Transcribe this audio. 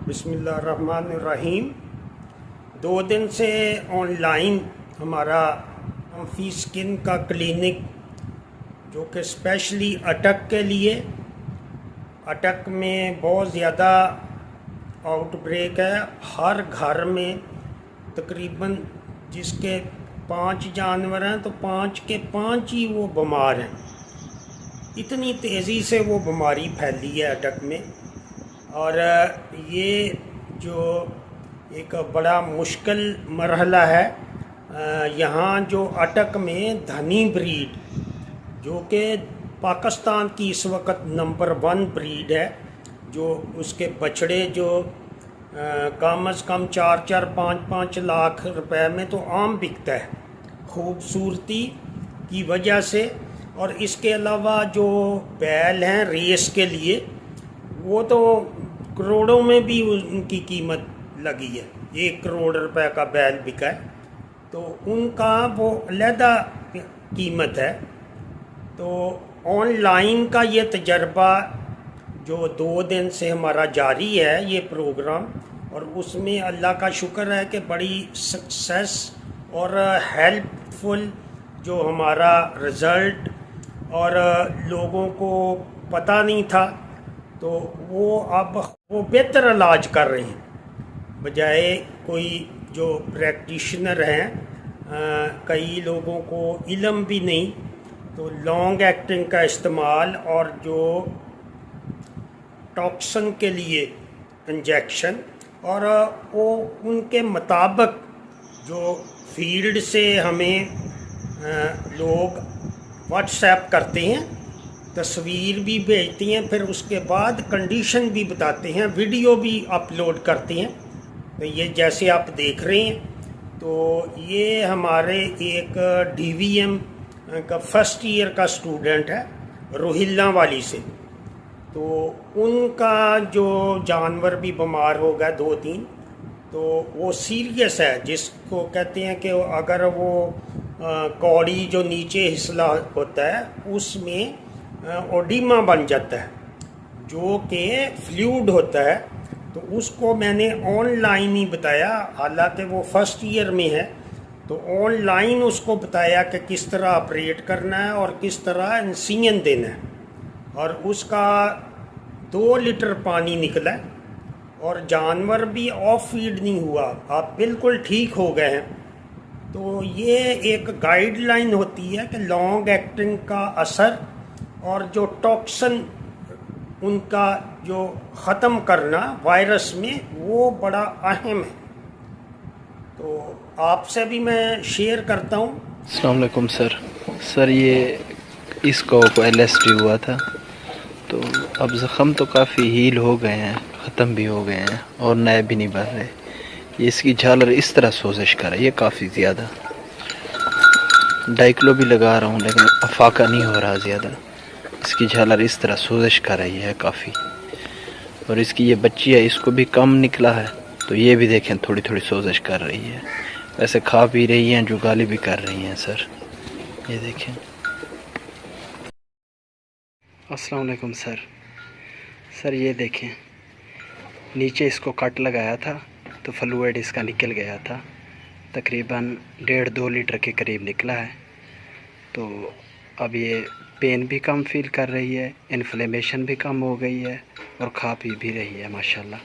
بسم اللہ الرحمن الرحیم۔ 2 دن سے آن لائن ہمارا فی سکن کا کلینک جو کہ اسپیشلی اٹک کے لیے، اٹک میں بہت زیادہ آؤٹ بریک ہے۔ ہر گھر میں تقریباً جس کے 5 جانور ہیں تو 5 کے 5 ہی وہ بیمار ہیں۔ اتنی تیزی سے وہ بیماری پھیلی ہے اٹک میں، اور یہ جو ایک بڑا مشکل مرحلہ ہے یہاں جو اٹک میں دھنی بریڈ جو کہ پاکستان کی اس وقت نمبر 1 بریڈ ہے، جو اس کے بچڑے جو کم از کم 4-5 لاکھ روپے میں تو عام بکتا ہے خوبصورتی کی وجہ سے۔ اور اس کے علاوہ جو بیل ہیں ریس کے لیے وہ تو کروڑوں میں بھی ان کی قیمت لگی ہے، 1 کروڑ روپے کا بیل بکا ہے، تو ان کا وہ علیحدہ قیمت ہے۔ تو آن لائن کا یہ تجربہ جو 2 دن سے ہمارا جاری ہے یہ پروگرام، اور اس میں اللہ کا شکر ہے کہ بڑی سکسیس اور ہیلپ فل جو ہمارا رزلٹ، اور لوگوں کو پتہ نہیں تھا تو وہ اب وہ بہتر علاج کر رہے ہیں، بجائے کوئی جو پریکٹیشنر ہیں کئی لوگوں کو علم بھی نہیں، تو لانگ ایکٹنگ کا استعمال اور جو ٹاکسن کے لیے انجیکشن، اور وہ ان کے مطابق جو فیلڈ سے ہمیں لوگ واٹس ایپ کرتے ہیں، تصویر بھی بھیجتے ہیں، پھر اس کے بعد کنڈیشن بھی بتاتے ہیں، ویڈیو بھی اپلوڈ کرتے ہیں۔ تو یہ جیسے آپ دیکھ رہے ہیں تو یہ ہمارے ایک ڈی وی ایم کا فرسٹ ایئر کا اسٹوڈنٹ ہے روہیلا والی سے، تو ان کا جو جانور بھی بیمار ہو گیا 2-3، تو وہ سیریس ہے، جس کو کہتے ہیں کہ اگر وہ کوڑی جو نیچے حصہ ہوتا ہے اس میں اوڈیما بن جاتا ہے جو کہ فلوئڈ ہوتا ہے، تو اس کو میں نے آن لائن ہی بتایا، حالانکہ وہ فرسٹ ایئر میں ہے، تو آن لائن اس کو بتایا کہ کس طرح آپریٹ کرنا ہے اور کس طرح انسیجن دینا ہے، اور اس کا 2 لیٹر پانی نکلا ہے، اور جانور بھی آف فیڈ نہیں ہوا، آپ بالکل ٹھیک ہو گئے ہیں۔ تو یہ ایک گائیڈ لائن ہوتی ہے کہ لانگ ایکٹنگ کا اثر اور جو ٹاکسن ان کا جو ختم کرنا وائرس میں وہ بڑا اہم ہے۔ تو آپ سے بھی میں شیئر کرتا ہوں۔ السلام علیکم سر یہ اس کو LSD ہوا تھا، تو اب زخم تو کافی ہیل ہو گئے ہیں، ختم بھی ہو گئے ہیں اور نئے بھی نہیں بن رہے۔ یہ اس کی جھالر اس طرح سوزش کر رہی ہے کافی زیادہ، ڈائکلو بھی لگا رہا ہوں لیکن افاقہ نہیں ہو رہا زیادہ، اس کی جھالر اس طرح سوزش کر رہی ہے کافی۔ اور اس کی یہ بچی ہے، اس کو بھی کم نکلا ہے، تو یہ بھی دیکھیں تھوڑی تھوڑی سوزش کر رہی ہے، ویسے کھا پی رہی ہیں، جو گالی بھی کر رہی ہیں سر، یہ دیکھیں۔ السلام علیکم سر یہ دیکھیں، نیچے اس کو کٹ لگایا تھا تو فلوئڈ اس کا نکل گیا تھا، تقریباً 1.5-2 لیٹر کے قریب نکلا ہے۔ تو اب یہ پین بھی کم فیل کر رہی ہے، انفلیمیشن بھی کم ہو گئی ہے، اور کھا پی بھی رہی ہے ماشاءاللہ۔